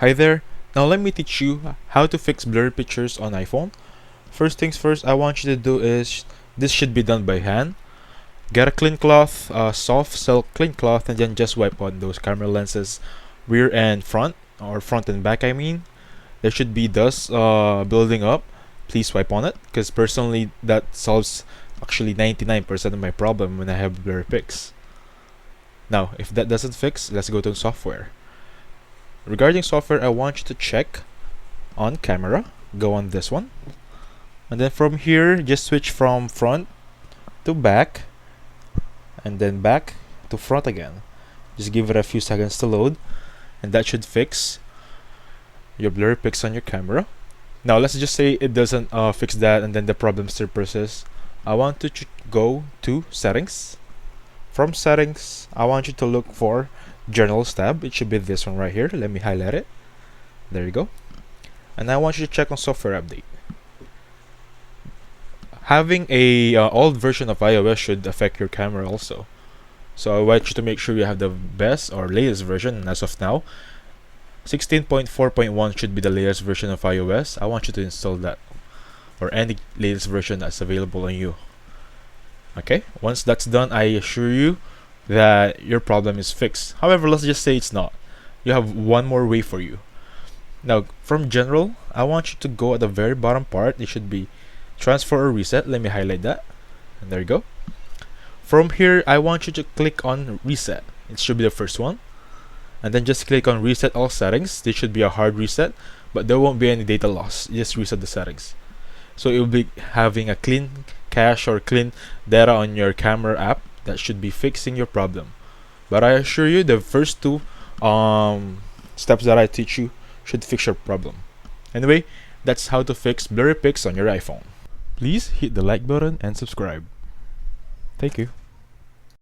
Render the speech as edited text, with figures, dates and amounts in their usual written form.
Hi there. Now let me teach you how to fix blurry pictures on iPhone. First things first, I want you to do is, this should be done by hand. Get a clean cloth, soft silk clean cloth, and then just wipe on those camera lenses, rear and front, or front and back I mean. There should be dust building up. Please wipe on it, because personally that solves actually 99% of my problem when I have blurry pics. Now, if that doesn't fix, let's go to software. Regarding software, I want you to check on camera, go on this one, and then from here just switch from front to back and then back to front again. Just give it a few seconds to load, and that should fix your blurry pics on your camera. Now let's just say it doesn't fix that and then the problem still persists. I want to go to settings. From settings, I want you to look for Journals tab. It should be this one right here. Let me highlight it. There you go. And I want you to check on software update. Having a old version of iOS should affect your camera also. So I want you to make sure you have the best or latest version. And as of now, 16.4.1 should be the latest version of iOS. I want you to install that, or any latest version that's available on you. Okay, once that's done, I assure you that your problem is fixed. However, let's just say it's not. You have one more way for you. Now, from general, I want you to go at the very bottom part. It should be transfer or reset. Let me highlight that, and there you go. From here, I want you to click on reset. It should be the first one, and then just click on reset all settings. This should be a hard reset, but there won't be any data loss. Just reset the settings, so it will be having a clean cache or clean data on your camera app. That should be fixing your problem. But I assure you, the first two steps that I teach you should fix your problem. Anyway, that's how to fix blurry pics on your iPhone. Please hit the like button and subscribe. Thank you.